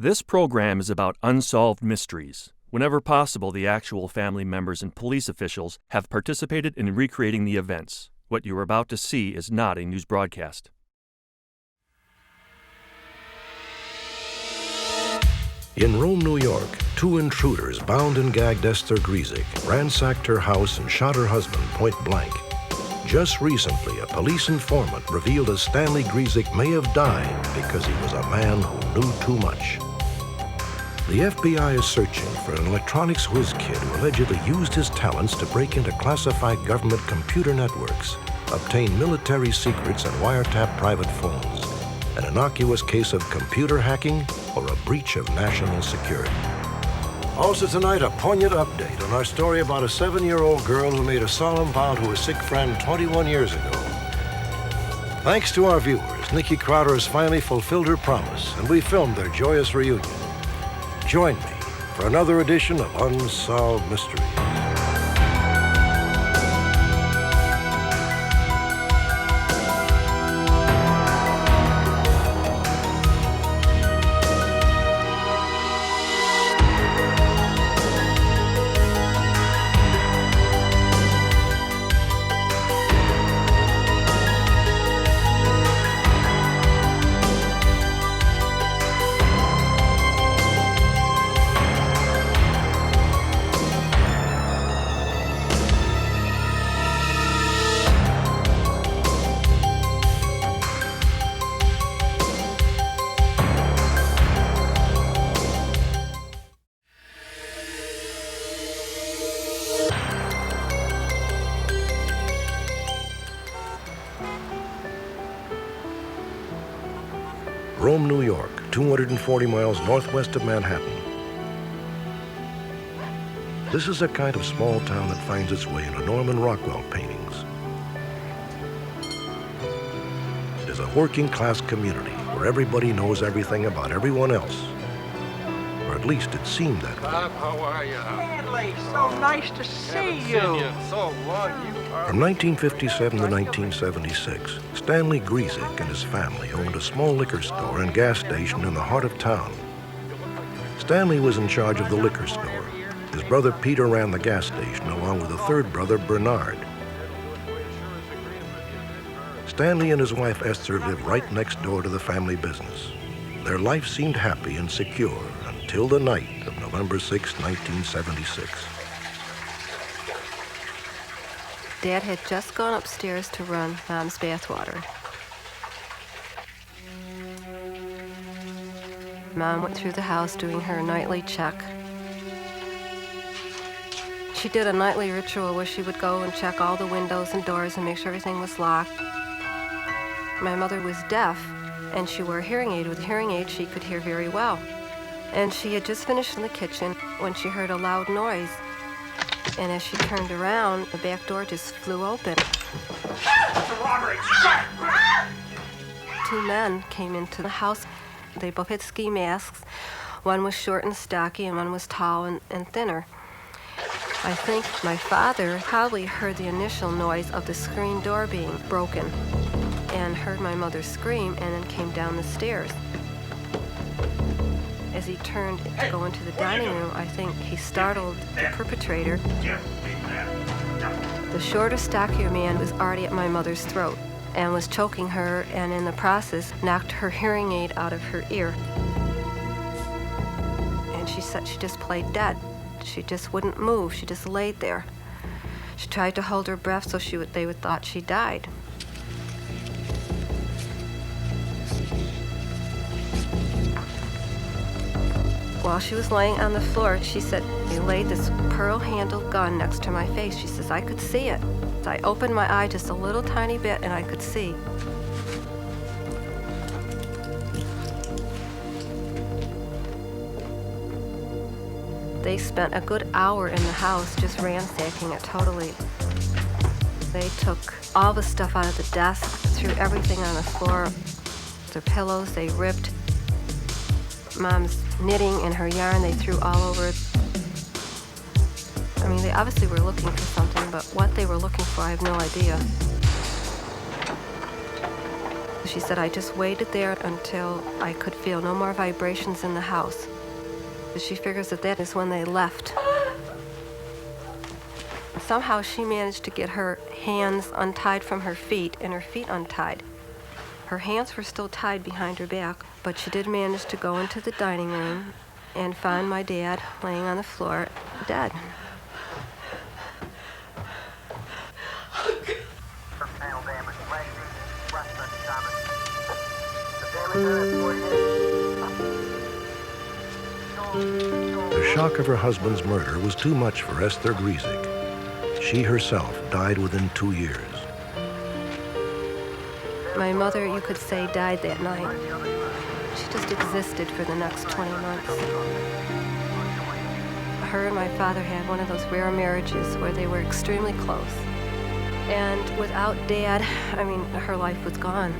This program is about unsolved mysteries. Whenever possible, the actual family members and police officials have participated in recreating the events. What you are about to see is not a news broadcast. In Rome, New York, two intruders bound and gagged Esther Gryszek ransacked her house and shot her husband point blank. Just recently, a police informant revealed that Stanley Gryszek may have died because he was a man who knew too much. The FBI is searching for an electronics whiz kid who allegedly used his talents to break into classified government computer networks, obtain military secrets, and wiretap private phones. An innocuous case of computer hacking or a breach of national security. Also tonight, a poignant update on our story about a 7-year-old girl who made a solemn vow to a sick friend 21 years ago. Thanks to our viewers, Nikki Crowder has finally fulfilled her promise, and we filmed their joyous reunion. Join me for another edition of Unsolved Mysteries. Rome, New York, 240 miles northwest of Manhattan. This is a kind of small town that finds its way into Norman Rockwell paintings. It is a working-class community where everybody knows everything about everyone else. Or at least it seemed that way. Bob, how are you? Stanley, so nice to see you. So long, From 1957 to 1976, Stanley Gryszek and his family owned a small liquor store and gas station in the heart of town. Stanley was in charge of the liquor store. His brother Peter ran the gas station along with a third brother, Bernard. Stanley and his wife Esther lived right next door to the family business. Their life seemed happy and secure until the night of November 6, 1976. Dad had just gone upstairs to run Mom's bathwater. Mom went through the house doing her nightly check. She did a nightly ritual where she would go and check all the windows and doors and make sure everything was locked. My mother was deaf, and she wore a hearing aid. With a hearing aid, she could hear very well. And she had just finished in the kitchen when she heard a loud noise. And as she turned around, the back door just flew open. It's a robbery. Two men came into the house. They both had ski masks. One was short and stocky, and one was tall and thinner. I think my father probably heard the initial noise of the screen door being broken and heard my mother scream and then came down the stairs. As he turned to go into the dining room, I think he startled the perpetrator. The shorter, stockier man was already at my mother's throat and was choking her, and in the process knocked her hearing aid out of her ear. And she said she just played dead. She just wouldn't move. She just laid there. She tried to hold her breath so they would thought she died. While she was laying on the floor, she said, he laid this pearl-handled gun next to my face. She says, I could see it. I opened my eye just a little tiny bit and I could see. They spent a good hour in the house just ransacking it totally. They took all the stuff out of the desk, threw everything on the floor, their pillows, they ripped Mom's knitting and her yarn, they threw all over. I mean, they obviously were looking for something, but what they were looking for, I have no idea. She said, I just waited there until I could feel no more vibrations in the house. She figures that that is when they left. Somehow she managed to get her hands untied from her feet and her feet untied. Her hands were still tied behind her back, but she did manage to go into the dining room and find my dad laying on the floor, dead. The shock of her husband's murder was too much for Esther Gryszek. She herself died within 2 years. My mother, you could say, died that night. She just existed for the next 20 months. Her and my father had one of those rare marriages where they were extremely close. And without Dad, I mean, her life was gone.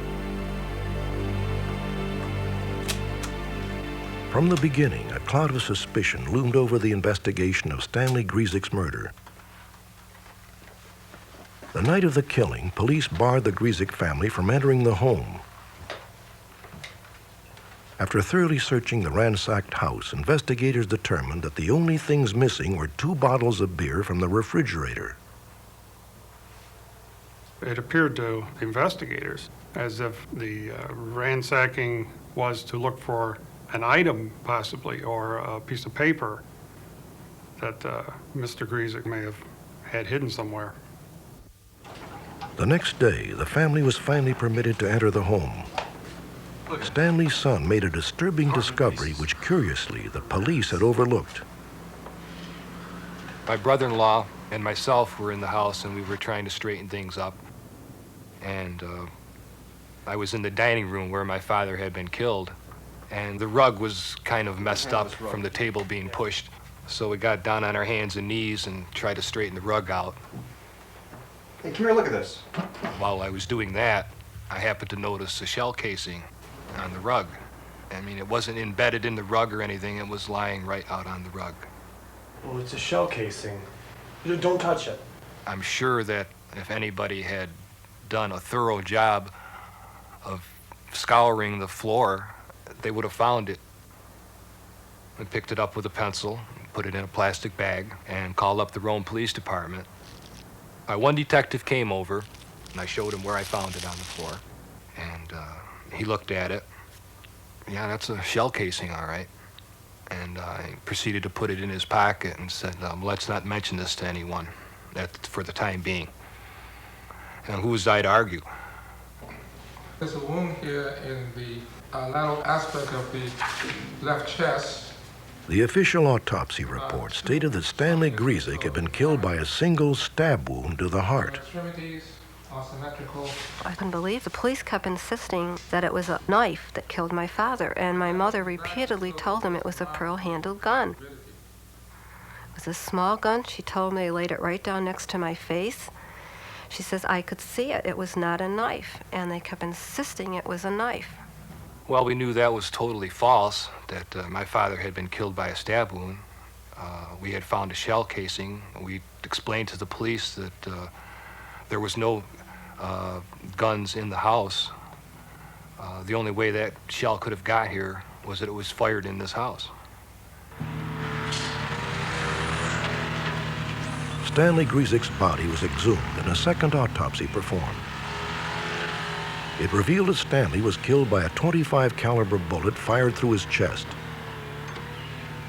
From the beginning, a cloud of suspicion loomed over the investigation of Stanley Gryszek's murder. The night of the killing, police barred the Gryszek family from entering the home. After thoroughly searching the ransacked house, investigators determined that the only things missing were 2 bottles of beer from the refrigerator. It appeared to investigators as if the ransacking was to look for an item, possibly, or a piece of paper that Mr. Gryszek may have had hidden somewhere. The next day, the family was finally permitted to enter the home. Stanley's son made a disturbing discovery which, curiously, the police had overlooked. My brother-in-law and myself were in the house, and we were trying to straighten things up. And I was in the dining room where my father had been killed, and the rug was kind of messed up from the table being pushed. So we got down on our hands and knees and tried to straighten the rug out. Hey, come here, look at this. While I was doing that, I happened to notice a shell casing on the rug. I mean, it wasn't embedded in the rug or anything, it was lying right out on the rug. Well, it's a shell casing. Don't touch it. I'm sure that if anybody had done a thorough job of scouring the floor, they would have found it. I picked it up with a pencil, put it in a plastic bag, and called up the Rome Police Department. One detective came over, and I showed him where I found it on the floor. And he looked at it. Yeah, that's a shell casing, all right. And I proceeded to put it in his pocket and said, let's not mention this to anyone, for the time being. And who was I to argue? There's a wound here in the lateral aspect of the left chest. The official autopsy report stated that Stanley Gryszek had been killed by a single stab wound to the heart. Extremities are symmetrical. I couldn't believe the police kept insisting that it was a knife that killed my father, and my mother repeatedly told them it was a pearl-handled gun. It was a small gun. She told me they laid it right down next to my face. She says, I could see it. It was not a knife. And they kept insisting it was a knife. Well, we knew that was totally false, that my father had been killed by a stab wound. We had found a shell casing. We explained to the police that there was no guns in the house. The only way that shell could have got here was that it was fired in this house. Stanley Gryszek's body was exhumed and a second autopsy performed. It revealed that Stanley was killed by a .25 caliber bullet fired through his chest.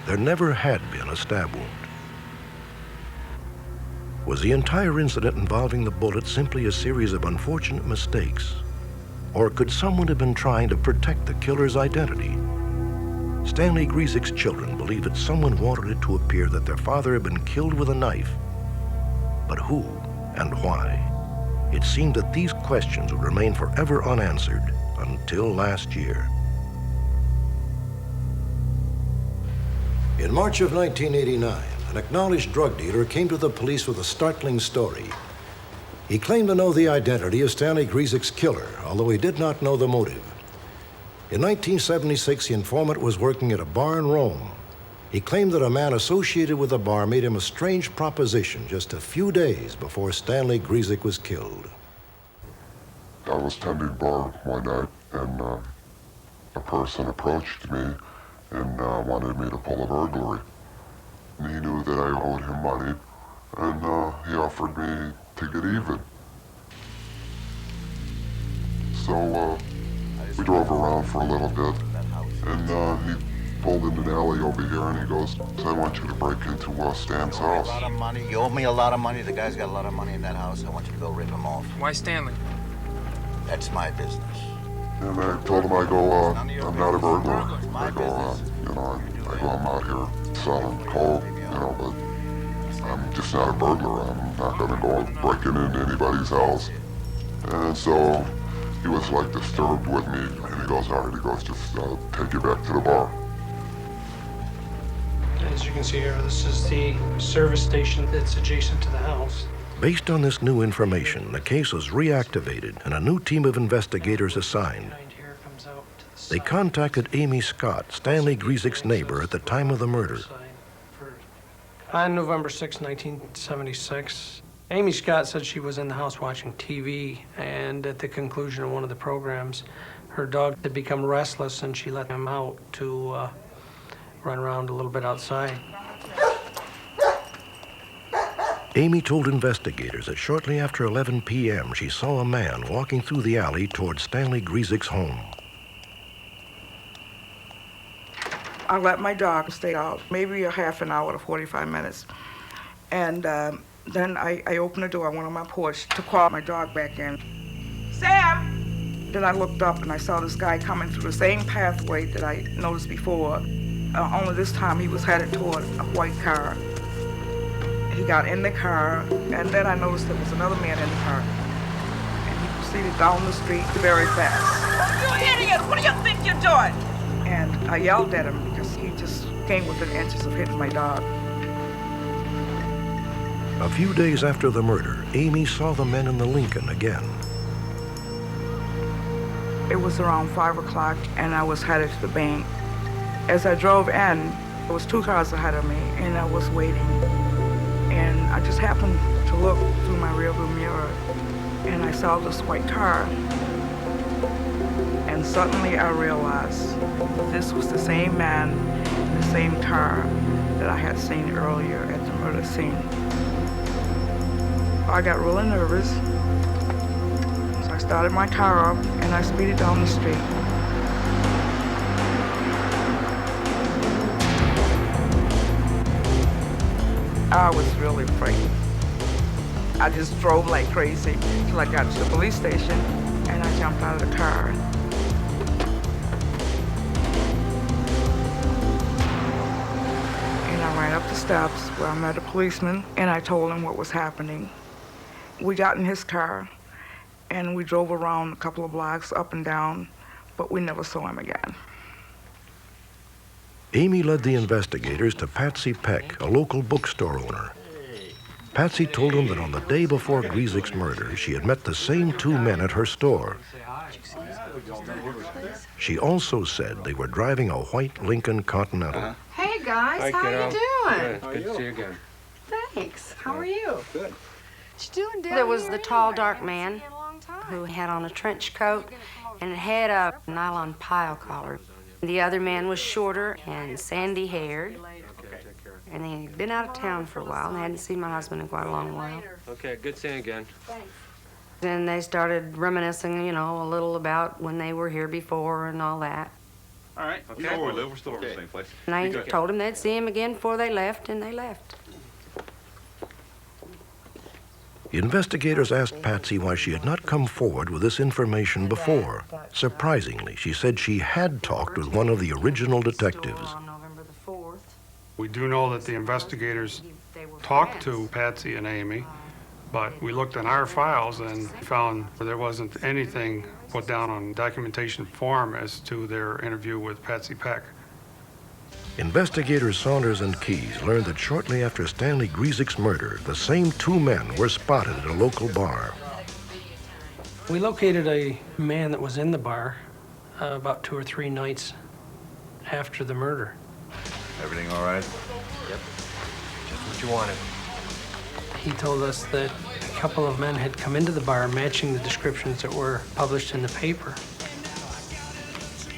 There never had been a stab wound. Was the entire incident involving the bullet simply a series of unfortunate mistakes? Or could someone have been trying to protect the killer's identity? Stanley Gryszek's children believe that someone wanted it to appear that their father had been killed with a knife. But who and why? It seemed that these questions would remain forever unanswered until last year. In March of 1989, an acknowledged drug dealer came to the police with a startling story. He claimed to know the identity of Stanley Gryszek's killer, although he did not know the motive. In 1976, the informant was working at a bar in Rome. He claimed that a man associated with the bar made him a strange proposition just a few days before Stanley Gryszek was killed. I was tending bar one night, and a person approached me and wanted me to pull a burglary. And he knew that I owed him money, and he offered me to get even. So we drove around for a little bit, and he pulled into an alley over here, and he goes, I want you to break into Stan's house. A lot of money. You owe me a lot of money. The guy's got a lot of money in that house. I want you to go rip him off. Why Stanley? That's my business. And I told him, I go, I'm not a burglar. I go, I'm out here selling coke, but I'm just not a burglar. I'm not gonna go breaking into anybody's house. And so he was like disturbed with me, and he goes, all right, he goes, just take you back to the bar. As you can see here, this is the service station that's adjacent to the house. Based on this new information, the case was reactivated and a new team of investigators assigned. They contacted Amy Scott, Stanley Gryszek's neighbor at the time of the murder. On November 6, 1976, Amy Scott said she was in the house watching TV, and at the conclusion of one of the programs, her dog had become restless, and she let him out to run around a little bit outside. Amy told investigators that shortly after 11 p.m., she saw a man walking through the alley towards Stanley Gryszek's home. I let my dog stay out, maybe a half an hour to 45 minutes. And then I opened the door, I went on my porch to call my dog back in. Sam! Then I looked up and I saw this guy coming through the same pathway that I noticed before. Only this time he was headed toward a white car. He got in the car, and then I noticed there was another man in the car. And he proceeded down the street very fast. You idiot! What do you think you're doing? And I yelled at him because he just came within inches of hitting my dog. A few days after the murder, Amy saw the men in the Lincoln again. It was around 5 o'clock, and I was headed to the bank. As I drove in, there was 2 cars ahead of me, and I was waiting. And I just happened to look through my rearview mirror, and I saw this white car. And suddenly I realized this was the same man in the same car that I had seen earlier at the murder scene. I got really nervous, so I started my car up and I speeded down the street. I was really frightened. I just drove like crazy till I got to the police station, and I jumped out of the car. And I ran up the steps where I met a policeman, and I told him what was happening. We got in his car, and we drove around a couple of blocks up and down, but we never saw him again. Amy led the investigators to Patsy Peck, a local bookstore owner. Patsy told him that on the day before Gryszek's murder, she had met the same 2 men at her store. She also said they were driving a white Lincoln Continental. Hey guys, how you doing? Good to see you again. Thanks. How are you? Good. What you doing down There was here the tall, anyway? dark Haven't man seen you in a long time. who had on a trench coat and it had a nylon pile collar. The other man was shorter and sandy-haired, and they'd been out of town for a while, and they hadn't seen my husband in quite a long while. Okay, good seeing you again. Then they started reminiscing, a little about when they were here before and all that. All right, you know where we live. We're still at the same place. And I told them they'd see him again before they left, and they left. Investigators asked Patsy why she had not come forward with this information before. Surprisingly, she said she had talked with one of the original detectives. We do know that the investigators talked to Patsy and Amy, but we looked in our files and found there wasn't anything put down on documentation form as to their interview with Patsy Peck. Investigators Saunders and Keyes learned that shortly after Stanley Gryszek's murder, the same 2 men were spotted at a local bar. We located a man that was in the bar about 2 or 3 nights after the murder. Everything all right? Yep. Just what you wanted. He told us that the couple of men had come into the bar matching the descriptions that were published in the paper.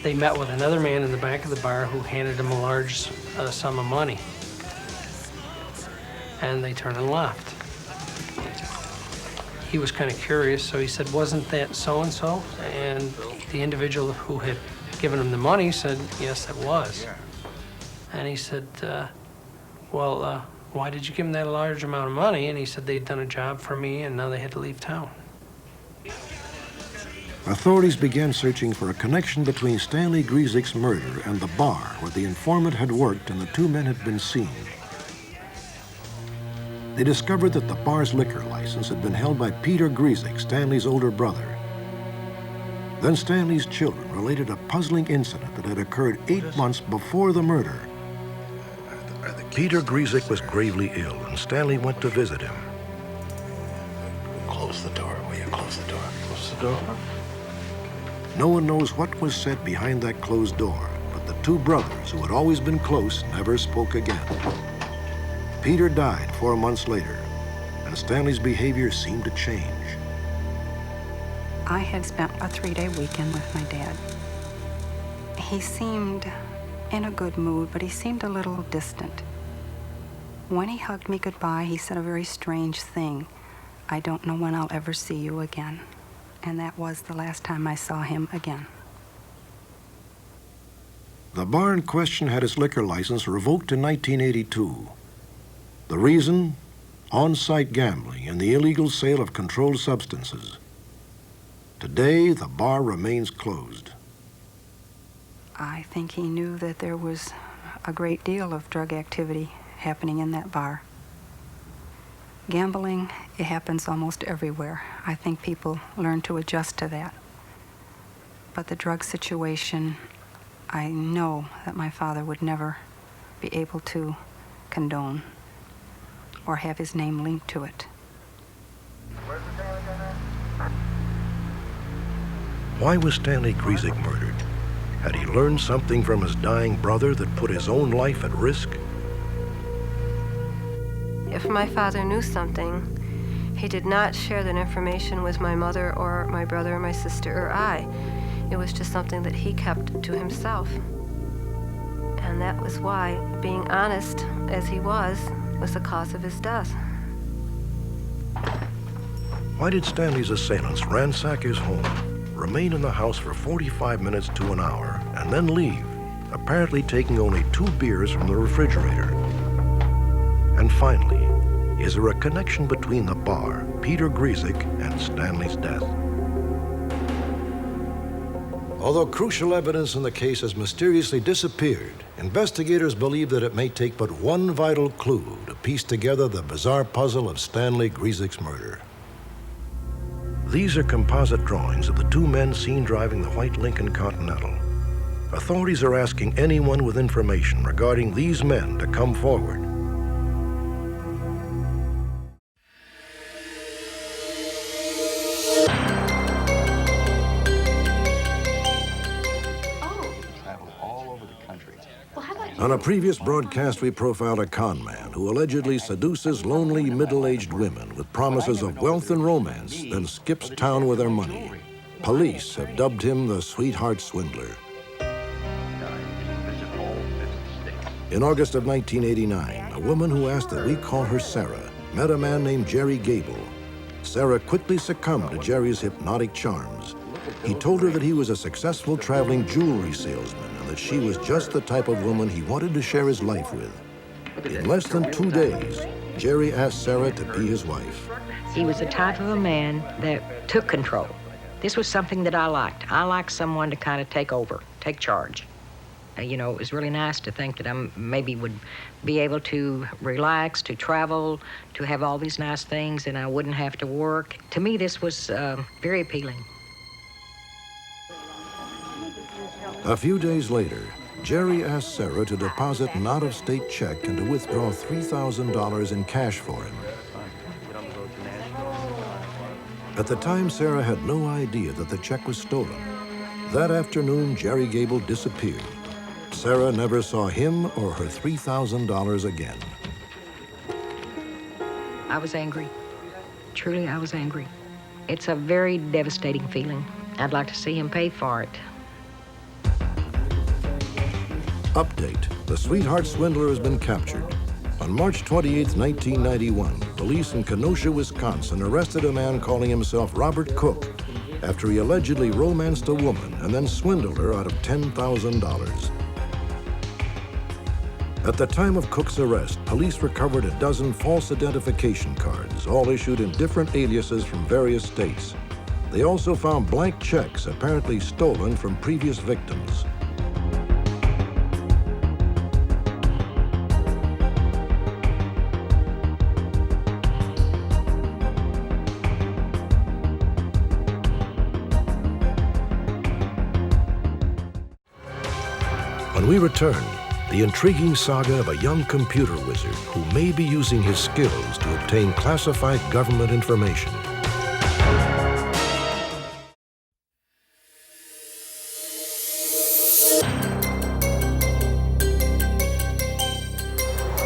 They met with another man in the back of the bar who handed them a large sum of money. And they turned and left. He was kind of curious, so he said, "Wasn't that so-and-so?" And the individual who had given him the money said, "Yes, it was." And he said, "Well, why did you give him that large amount of money?" And he said they'd done a job for me and now they had to leave town. Authorities began searching for a connection between Stanley Gryszek's murder and the bar where the informant had worked and the two men had been seen. They discovered that the bar's liquor license had been held by Peter Gryszek, Stanley's older brother. Then Stanley's children related a puzzling incident that had occurred 8 months before the murder. Peter Gryszek was gravely ill, and Stanley went to visit him. Close the door, will you? Close the door. Close the door. No one knows what was said behind that closed door, but the two brothers, who had always been close, never spoke again. Peter died 4 months later, and Stanley's behavior seemed to change. I had spent a 3-day weekend with my dad. He seemed in a good mood, but he seemed a little distant. When he hugged me goodbye, he said a very strange thing. "I don't know when I'll ever see you again." And that was the last time I saw him again. The bar in question had its liquor license revoked in 1982. The reason? On-site gambling and the illegal sale of controlled substances. Today, the bar remains closed. I think he knew that there was a great deal of drug activity happening in that bar. Gambling, it happens almost everywhere. I think people learn to adjust to that. But the drug situation, I know that my father would never be able to condone or have his name linked to it. Why was Stanley Gryszek murdered? Had he learned something from his dying brother that put his own life at risk? If my father knew something, he did not share that information with my mother or my brother or my sister or I. It was just something that he kept to himself. And that was why being honest as he was the cause of his death. Why did Stanley's assailants ransack his home, remain in the house for 45 minutes to an hour, and then leave, apparently taking only 2 beers from the refrigerator? And finally, is there a connection between the bar, Peter Gryszek, and Stanley's death? Although crucial evidence in the case has mysteriously disappeared, investigators believe that it may take but one vital clue to piece together the bizarre puzzle of Stanley Gryszek's murder. These are composite drawings of the 2 men seen driving the white Lincoln Continental. Authorities are asking anyone with information regarding these men to come forward. On a previous broadcast, we profiled a con man who allegedly seduces lonely, middle-aged women with promises of wealth and romance, then skips town with their money. Police have dubbed him the Sweetheart Swindler. In August of 1989, a woman who asked that we call her Sarah met a man named Jerry Gable. Sarah quickly succumbed to Jerry's hypnotic charms. He told her that he was a successful traveling jewelry salesman and that she was just the type of woman he wanted to share his life with. In less than 2 days, Jerry asked Sarah to be his wife. He was the type of a man that took control. This was something that I liked. I liked someone to kind of take over, take charge. You know, it was really nice to think that I maybe would be able to relax, to travel, to have all these nice things, and I wouldn't have to work. To me, this was very appealing. A few days later, Jerry asked Sarah to deposit an out-of-state check and to withdraw $3,000 in cash for him. At the time, Sarah had no idea that the check was stolen. That afternoon, Jerry Gable disappeared. Sarah never saw him or her $3,000 again. I was angry. Truly, I was angry. It's a very devastating feeling. I'd like to see him pay for it. Update. The sweetheart swindler has been captured. On March 28, 1991, police in Kenosha, Wisconsin arrested a man calling himself Robert Cook after he allegedly romanced a woman and then swindled her out of $10,000. At the time of Cook's arrest, police recovered a dozen false identification cards, all issued in different aliases from various states. They also found blank checks apparently stolen from previous victims. When we return, the intriguing saga of a young computer wizard who may be using his skills to obtain classified government information.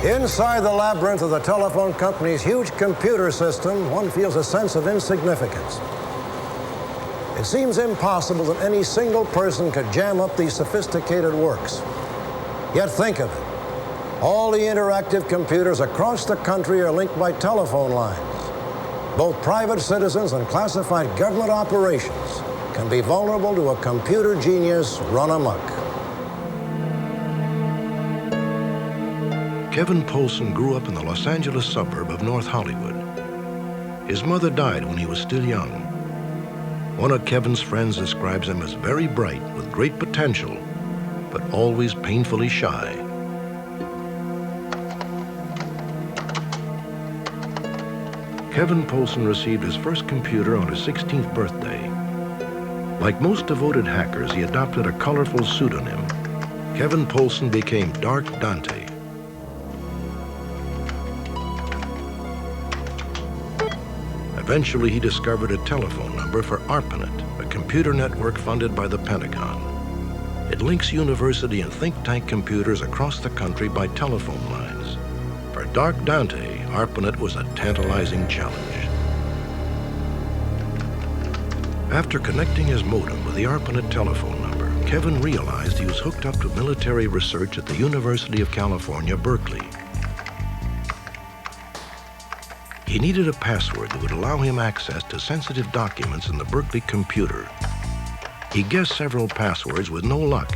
Inside the labyrinth of the telephone company's huge computer system, one feels a sense of insignificance. It seems impossible that any single person could jam up these sophisticated works. Yet think of it. All the interactive computers across the country are linked by telephone lines. Both private citizens and classified government operations can be vulnerable to a computer genius run amok. Kevin Polson grew up in the Los Angeles suburb of North Hollywood. His mother died when he was still young. One of Kevin's friends describes him as very bright with great potential, but always painfully shy. Kevin Polson received his first computer on his 16th birthday. Like most devoted hackers, he adopted a colorful pseudonym. Kevin Polson became Dark Dante. Eventually, he discovered a telephone number for ARPANET, a computer network funded by the Pentagon. It links university and think tank computers across the country by telephone lines. For Dark Dante, ARPANET was a tantalizing challenge. After connecting his modem with the ARPANET telephone number, Kevin realized he was hooked up to military research at the University of California, Berkeley. He needed a password that would allow him access to sensitive documents in the Berkeley computer. He guessed several passwords with no luck.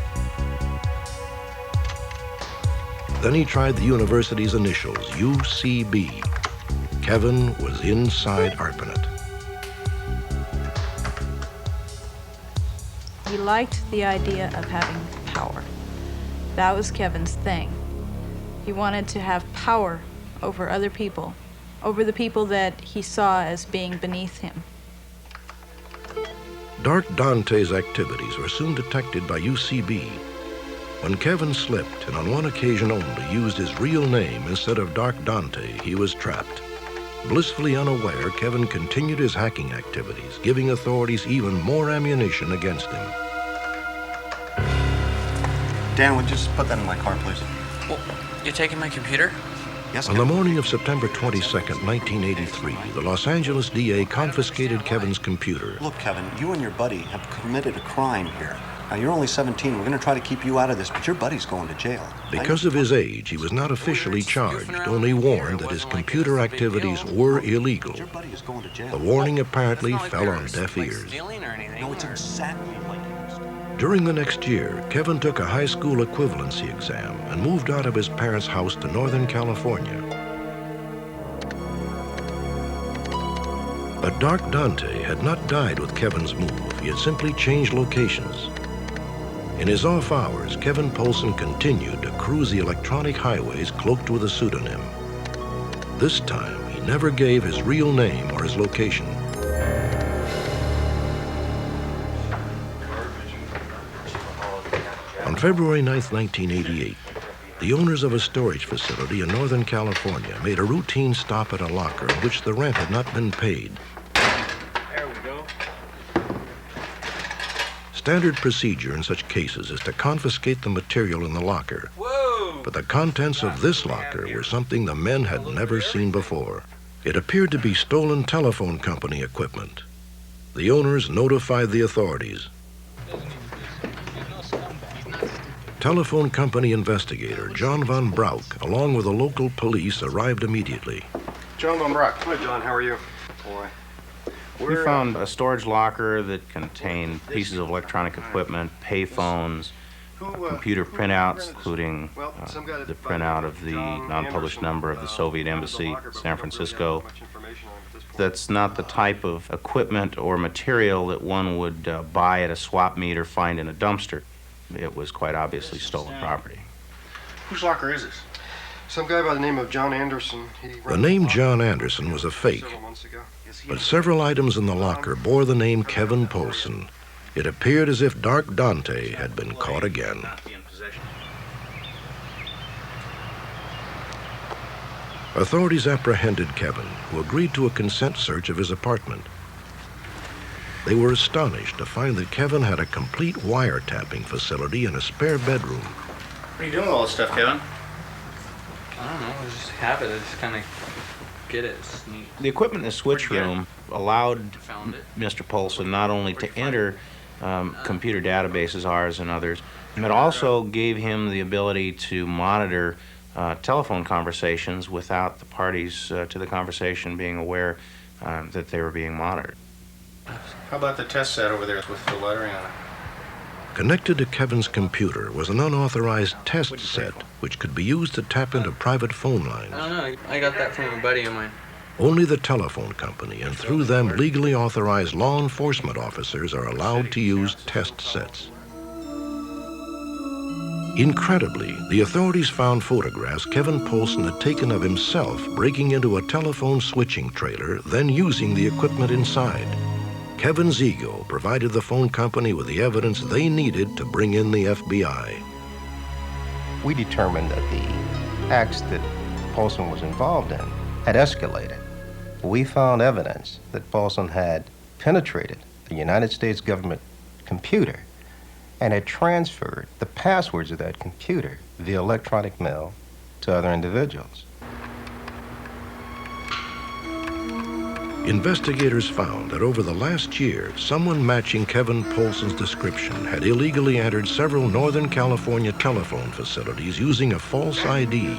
Then he tried the university's initials, UCB. Kevin was inside ARPANET. He liked the idea of having power. That was Kevin's thing. He wanted to have power over other people, over the people that he saw as being beneath him. Dark Dante's activities were soon detected by UCB. When Kevin slipped, and on one occasion only used his real name instead of Dark Dante, he was trapped. Blissfully unaware, Kevin continued his hacking activities, giving authorities even more ammunition against him. Dan, would you just put that in my car, please? Well, you taking my computer? Yes, On the morning of September 22nd, 1983, the Los Angeles DA confiscated Kevin's computer. Look, Kevin, you and your buddy have committed a crime here. Now, you're only 17. We're going to try to keep you out of this, but your buddy's going to jail. Because of his age, he was not officially charged, only warned that his computer activities were illegal. The warning apparently fell on deaf ears. No, it's exactly like it. During the next year, Kevin took a high school equivalency exam and moved out of his parents' house to Northern California. But Dark Dante had not died with Kevin's move. He had simply changed locations. In his off hours, Kevin Polson continued to cruise the electronic highways cloaked with a pseudonym. This time, he never gave his real name or his location. On February 9, 1988, the owners of a storage facility in Northern California made a routine stop at a locker in which the rent had not been paid. There we go. Standard procedure in such cases is to confiscate the material in the locker. Whoa! But the contents of this locker were something the men had never seen before. It appeared to be stolen telephone company equipment. The owners notified the authorities. Telephone company investigator John Van Brauk, along with the local police, arrived immediately. John Van Brauk. Hi, John. How are you? Boy. We found a storage locker that contained pieces of electronic equipment, payphones, computer printouts, including the printout of the non-published number of the Soviet Embassy, San Francisco. That's not the type of equipment or material that one would buy at a swap meet or find in a dumpster. It was quite obviously stolen property. Whose locker is this? Some guy by the name of John Anderson. The name John Anderson was a fake, but several items in the locker bore the name Kevin Polson. It appeared as if Dark Dante had been caught again. Authorities apprehended Kevin, who agreed to a consent search of his apartment. They were astonished to find that Kevin had a complete wiretapping facility and a spare bedroom. What are you doing with all this stuff, Kevin? I don't know. I just have it. I just kind of get it. It's neat. The equipment in the switch room allowed Mr. Polson not only to enter computer databases, ours and others, but also gave him the ability to monitor telephone conversations without the parties to the conversation being aware that they were being monitored. How about the test set over there with the lettering on it? Connected to Kevin's computer was an unauthorized test set which could be used to tap into private phone lines. I don't know. I got that from a buddy of mine. Only the telephone company, and through them legally authorized law enforcement officers, are allowed to use test sets. Incredibly, the authorities found photographs Kevin Polson had taken of himself breaking into a telephone switching trailer, then using the equipment inside. Kevin's ego provided the phone company with the evidence they needed to bring in the FBI. We determined that the acts that Polson was involved in had escalated. We found evidence that Polson had penetrated the United States government computer and had transferred the passwords of that computer via electronic mail to other individuals. Investigators found that over the last year, someone matching Kevin Polson's description had illegally entered several Northern California telephone facilities using a false ID.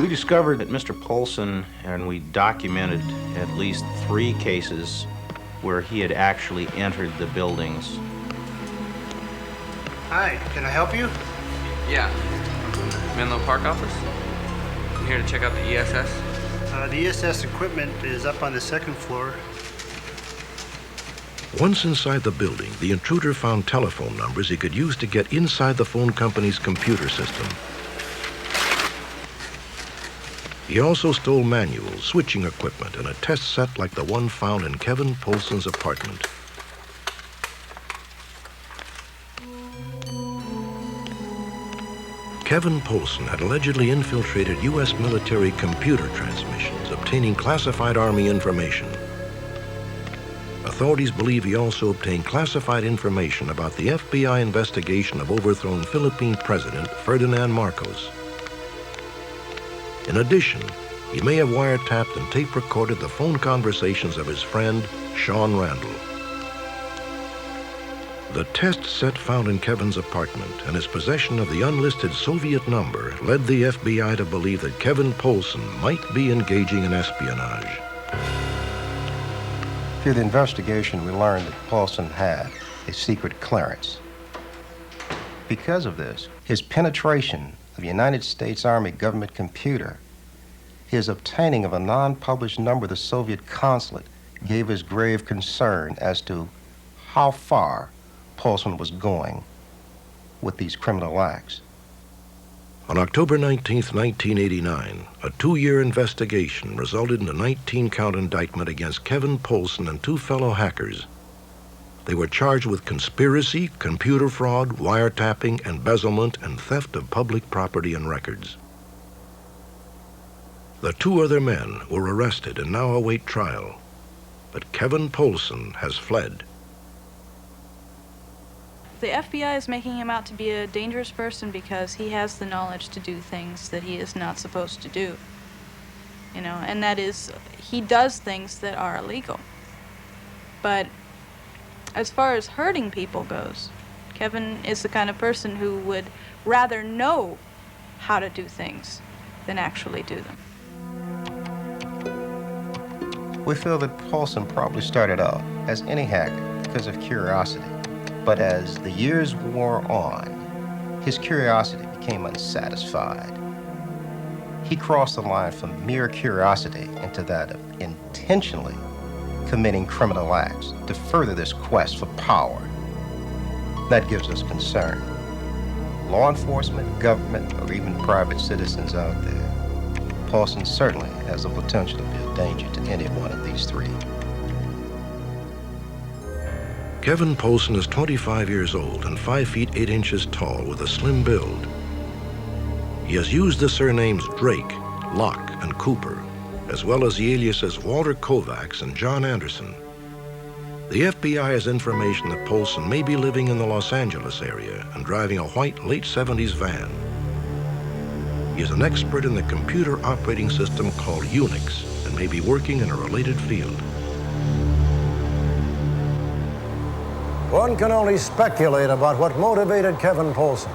We discovered that Mr. Polson, and we documented at least 3 cases where he had actually entered the buildings. Hi, can I help you? Yeah. Menlo Park office? I'm here to check out the ESS. The ESS equipment is up on the 2nd floor. Once inside the building, the intruder found telephone numbers he could use to get inside the phone company's computer system. He also stole manuals, switching equipment, and a test set like the one found in Kevin Polson's apartment. Kevin Polson had allegedly infiltrated U.S. military computer transmissions, obtaining classified Army information. Authorities believe he also obtained classified information about the FBI investigation of overthrown Philippine President Ferdinand Marcos. In addition, he may have wiretapped and tape recorded the phone conversations of his friend, Sean Randall. The test set found in Kevin's apartment and his possession of the unlisted Soviet number led the FBI to believe that Kevin Polson might be engaging in espionage. Through the investigation, we learned that Polson had a secret clearance. Because of this, his penetration of the United States Army government computer, his obtaining of a non-published number of the Soviet consulate gave us grave concern as to how far Polson was going with these criminal acts. On October 19, 1989, a 2-year investigation resulted in a 19-count indictment against Kevin Polson and 2 fellow hackers. They were charged with conspiracy, computer fraud, wiretapping, embezzlement, and theft of public property and records. The 2 other men were arrested and now await trial, but Kevin Polson has fled. The FBI is making him out to be a dangerous person because he has the knowledge to do things that he is not supposed to do. you know, and that is he does things that are illegal. But as far as hurting people goes, Kevin is the kind of person who would rather know how to do things than actually do them. We feel that Paulson probably started out as any hacker because of curiosity. But as the years wore on, his curiosity became unsatisfied. He crossed the line from mere curiosity into that of intentionally committing criminal acts to further this quest for power. That gives us concern. Law enforcement, government, or even private citizens out there, Paulson certainly has the potential to be a danger to any one of these three. Kevin Paulson is 25 years old and 5 feet 8 inches tall with a slim build. He has used the surnames Drake, Locke, and Cooper, as well as the aliases Walter Kovacs and John Anderson. The FBI has information that Paulson may be living in the Los Angeles area and driving a white late 70s van. He is an expert in the computer operating system called Unix and may be working in a related field. One can only speculate about what motivated Kevin Paulson.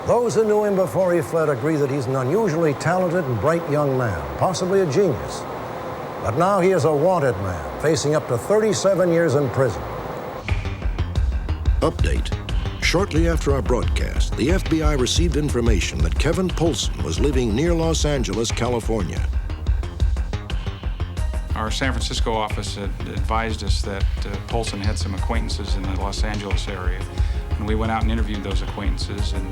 Those who knew him before he fled agree that he's an unusually talented and bright young man, possibly a genius. But now he is a wanted man, facing up to 37 years in prison. Update. Shortly after our broadcast, the FBI received information that Kevin Paulson was living near Los Angeles, California. Our San Francisco office had advised us that Paulson had some acquaintances in the Los Angeles area. And we went out and interviewed those acquaintances, and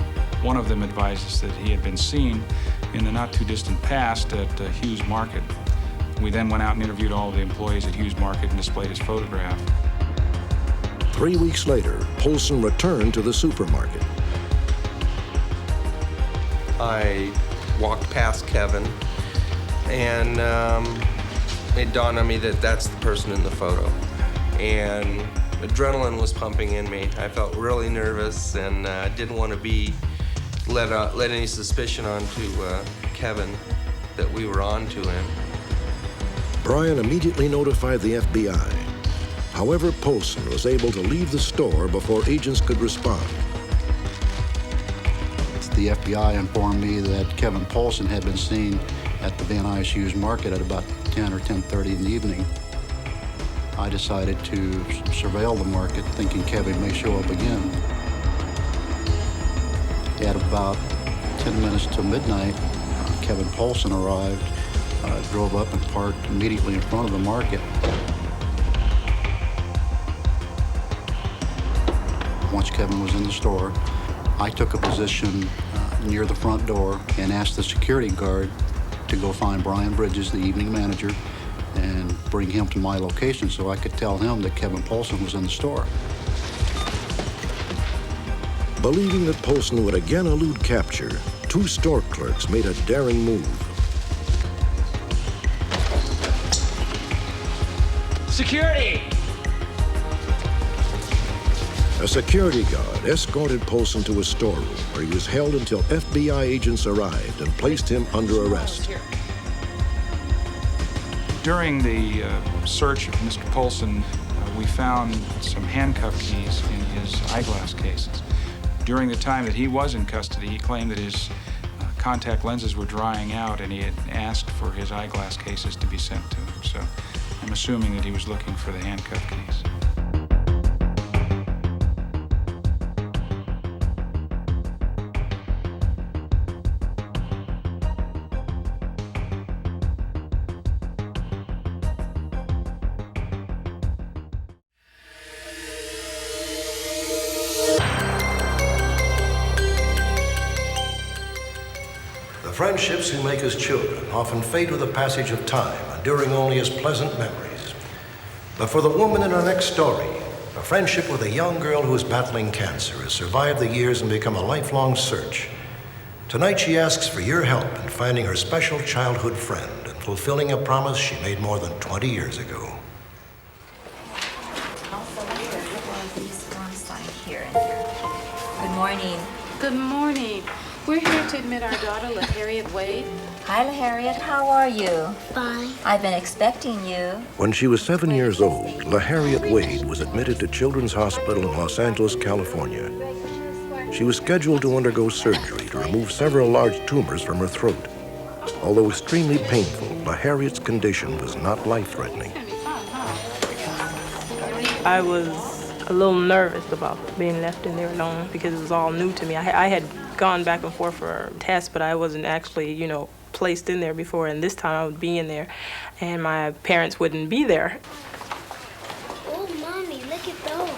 one of them advised us that he had been seen in the not too distant past at Hughes Market. We then went out and interviewed all of the employees at Hughes Market and displayed his photograph. 3 weeks later, Paulson returned to the supermarket. I walked past Kevin, and it dawned on me that that's the person in the photo. And adrenaline was pumping in me. I felt really nervous and didn't want to be let any suspicion onto Kevin that we were on to him. Brian immediately notified the FBI. However, Paulson was able to leave the store before agents could respond. The FBI informed me that Kevin Paulson had been seen at the Van Nuys Hughes Market at about 10 or 10:30 in the evening. I decided to surveil the market, thinking Kevin may show up again. At about 10 minutes to midnight, Kevin Paulson arrived, drove up and parked immediately in front of the market. Once Kevin was in the store, I took a position near the front door and asked the security guard to go find Brian Bridges, the evening manager, and bring him to my location so I could tell him that Kevin Paulson was in the store. Believing that Paulson would again elude capture, 2 store clerks made a daring move. Security! A security guard escorted Paulson to a storeroom where he was held until FBI agents arrived and placed him under arrest. During the search of Mr. Paulson, we found some handcuff keys in his eyeglass cases. During the time that he was in custody, he claimed that his contact lenses were drying out and he had asked for his eyeglass cases to be sent to him. So I'm assuming that he was looking for the handcuff keys. The friendships who make us children often fade with the passage of time, enduring only as pleasant memories. But for the woman in our next story, a friendship with a young girl who is battling cancer has survived the years and become a lifelong search. Tonight she asks for your help in finding her special childhood friend and fulfilling a promise she made more than 20 years ago. Good morning. Good morning. We're here to admit our daughter, LaHarriet Wade. Hi, Harriet. How are you? Fine. I've been expecting you. When she was 7 years old, LaHarriet Wade was admitted to Children's Hospital in Los Angeles, California. She was scheduled to undergo surgery to remove several large tumors from her throat. Although extremely painful, LaHarriet's condition was not life-threatening. I was a little nervous about being left in there alone because it was all new to me. I had gone back and forth for tests, but I wasn't actually, placed in there before, and this time I would be in there, and my parents wouldn't be there. Oh, Mommy, look at those.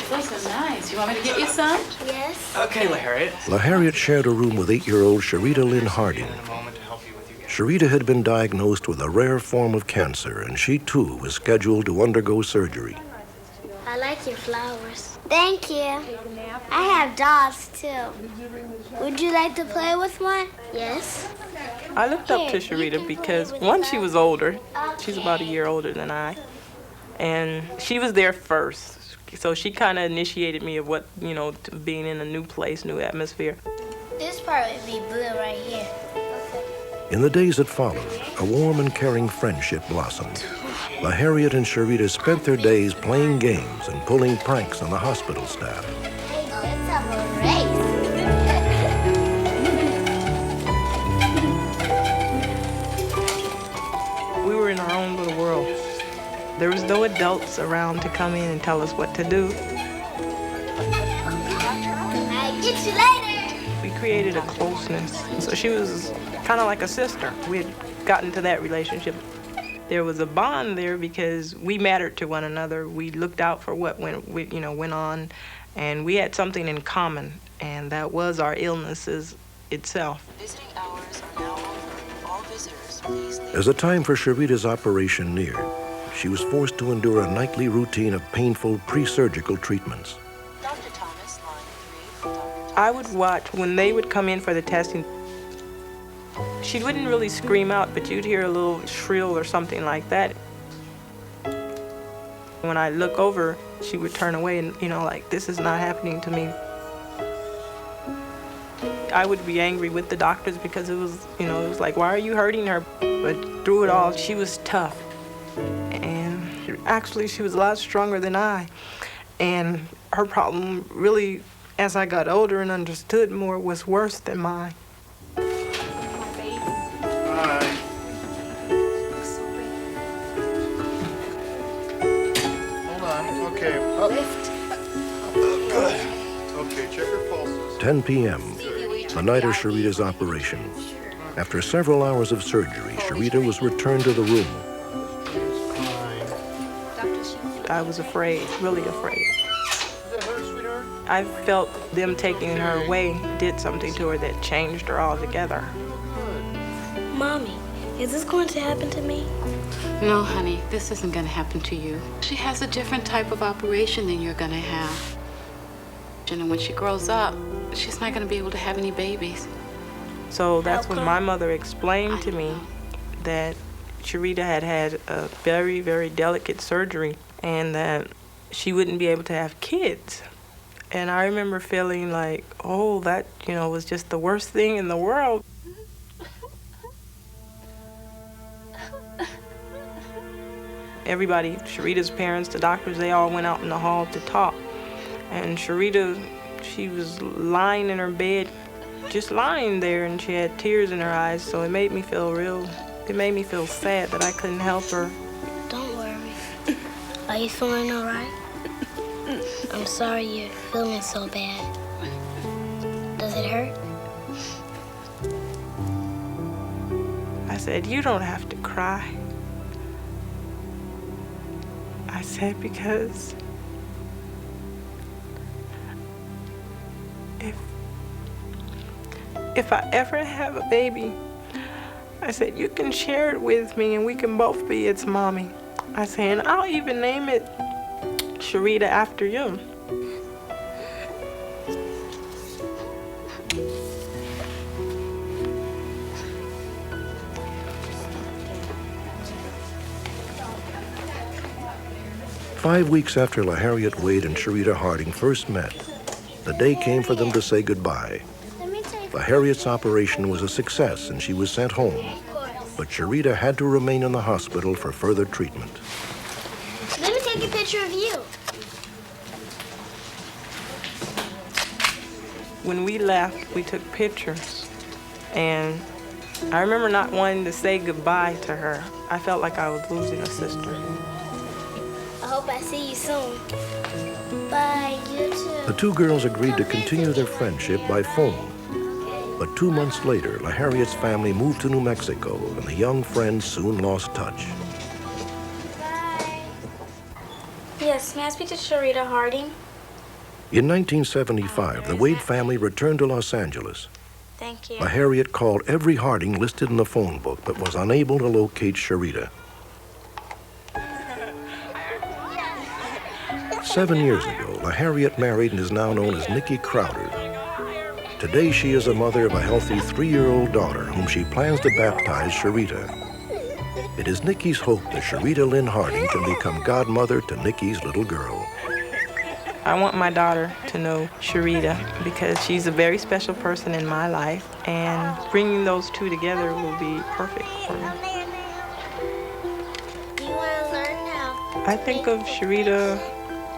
Those are nice. You want me to get you some? Yes. Okay, LaHarriet. LaHarriet shared a room with 8-year-old Sharita Lynn Harding. Sharita had been diagnosed with a rare form of cancer, and she too was scheduled to undergo surgery. I like your flowers. Thank you. I have dolls too. Would you like to play with one? Yes. I looked up to Sharita because, one, she was older. She's about a year older than I. And she was there first. So she kind of initiated me of what, to being in a new place, new atmosphere. This part would be blue right here. In the days that followed, a warm and caring friendship blossomed. LaHarriet and Sharita spent their days playing games and pulling pranks on the hospital staff. Hey, let's have a race. We were in our own little world. There was no adults around to come in and tell us what to do. I'll get you later. We created a closeness. So she was kind of like a sister. We had gotten to that relationship. There was a bond there because we mattered to one another. We looked out for what went on, and we had something in common, and that was our illnesses itself. Visiting hours are now over. All visitors, please leave. As the time for Sharita's operation neared, she was forced to endure a nightly routine of painful pre-surgical treatments. Dr. Thomas, line 3. I would watch when they would come in for the testing. She wouldn't really scream out, but you'd hear a little shrill or something like that. When I look over, she would turn away and, like, this is not happening to me. I would be angry with the doctors because it was, it was like, why are you hurting her? But through it all, she was tough. And actually, she was a lot stronger than I. And her problem really, as I got older and understood more, was worse than mine. Lift. Good. Okay, check her pulses. 10 p.m., the night of Sharita's operation. After several hours of surgery, Sharita was returned to the room. I was afraid, really afraid. I felt them taking her away did something to her that changed her altogether. Mommy, is this going to happen to me? No, honey, this isn't going to happen to you. She has a different type of operation than you're going to have. And when she grows up, she's not going to be able to have any babies. So that's when my mother explained to me that Sharita had had a very, very delicate surgery and that she wouldn't be able to have kids. And I remember feeling like, oh, that, was just the worst thing in the world. Everybody, Sharita's parents, the doctors, they all went out in the hall to talk. And Sharita, she was lying in her bed, just lying there, and she had tears in her eyes, so it made me feel sad that I couldn't help her. Don't worry. Are you feeling all right? I'm sorry you're feeling so bad. Does it hurt? I said, you don't have to cry. I said, because if I ever have a baby, I said, you can share it with me and we can both be its mommy. I said, and I'll even name it Sharita after you. Five weeks after LaHarriet Wade and Sharita Harding first met, the day came for them to say goodbye. Let me tell The Harriet's operation was a success and she was sent home. But Sharita had to remain in the hospital for further treatment. Let me take a picture of you. When we left, we took pictures, and I remember not wanting to say goodbye to her. I felt like I was losing a sister. I hope I see you soon. Bye, you too. The two girls agreed to continue their friendship by phone. But 2 months later, La Harriet's family moved to New Mexico, and the young friends soon lost touch. Bye. Yes, may I speak to Sharita Harding? In 1975, the Wade family returned to Los Angeles. Thank you. La Harriet called every Harding listed in the phone book, but was unable to locate Sharita. 7 years ago, La Harriet married and is now known as Nikki Crowder. Today, she is a mother of a healthy 3-year-old daughter whom she plans to baptize Sharita. It is Nikki's hope that Sharita Lynn Harding can become godmother to Nikki's little girl. I want my daughter to know Sharita because she's a very special person in my life, and bringing those two together will be perfect for me. You want to learn now? I think of Sharita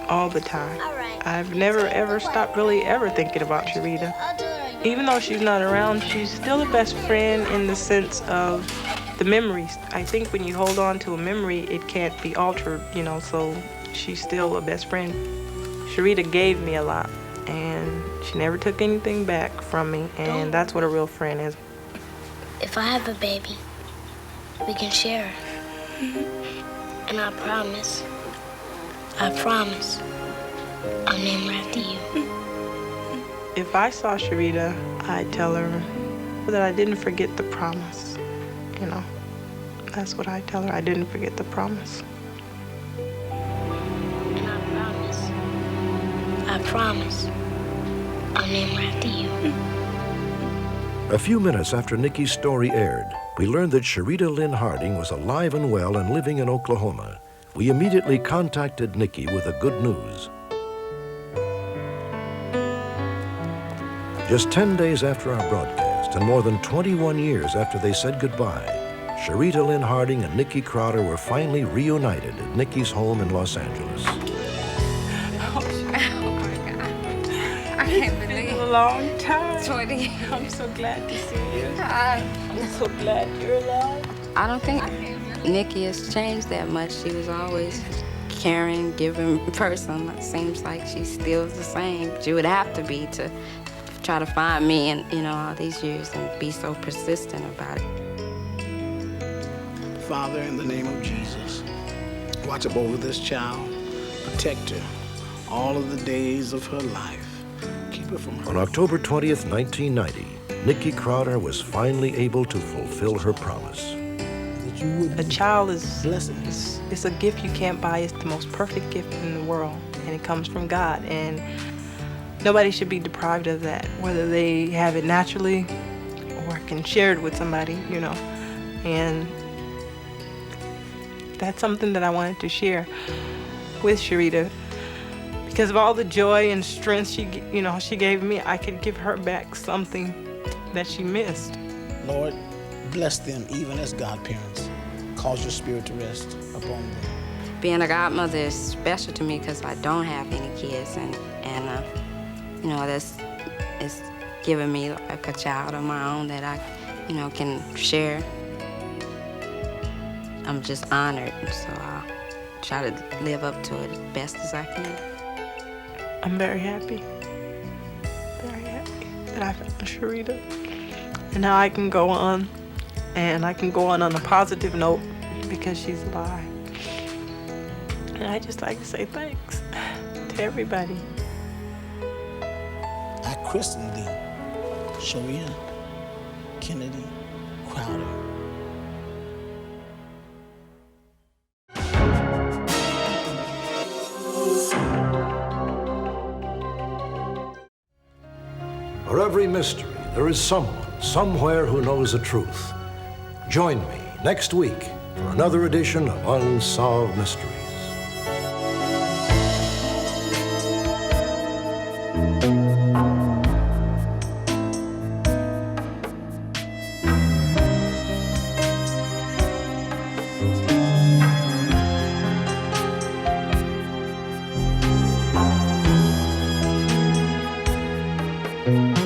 all the time. I've never ever stopped really ever thinking about Sharita. Even though she's not around, she's still a best friend in the sense of the memories. I think when you hold on to a memory, it can't be altered, you know, so she's still a best friend. Sharita gave me a lot, and she never took anything back from me, and that's what a real friend is. If I have a baby, we can share. And I promise, I'll name her after you. If I saw Sharita, I'd tell her that I didn't forget the promise, you know. That's what I'd tell her, I didn't forget the promise. I promise, I'll name her after you. A few minutes after Nikki's story aired, we learned that Sharita Lynn Harding was alive and well and living in Oklahoma. We immediately contacted Nikki with the good news. Just 10 days after our broadcast, and more than 21 years after they said goodbye, Sharita Lynn Harding and Nikki Crowder were finally reunited at Nikki's home in Los Angeles. I can't believe It's been a long time. 20. I'm so glad to see you. I'm so glad you're alive. I don't think Nikki has changed that much. She was always caring, giving person. It seems like she's still the same. She would have to be to try to find me in, you know, all these years and be so persistent about it. Father, in the name of Jesus, watch up over this child, protect her all of the days of her life. Keep her from her. On October 20th, 1990, Nikki Crowder was finally able to fulfill her promise. A child is it's a gift you can't buy. It's the most perfect gift in the world, and it comes from God. And nobody should be deprived of that, whether they have it naturally or can share it with somebody, you know. And that's something that I wanted to share with Sharita. Because of all the joy and strength she gave me, I could give her back something that she missed. Lord, bless them even as godparents. Cause your spirit to rest upon them. Being a godmother is special to me because I don't have any kids, and you know, it's giving me like a child of my own that I, you know, can share. I'm just honored, so I'll try to live up to it as best as I can. I'm very happy that I found Sharita. And now I can go on, and I can go on a positive note because she's alive. And I just like to say thanks to everybody. I christened thee, Sharita Kennedy Crowder. For every mystery, there is someone, somewhere who knows the truth. Join me next week for another edition of Unsolved Mysteries. Unsolved.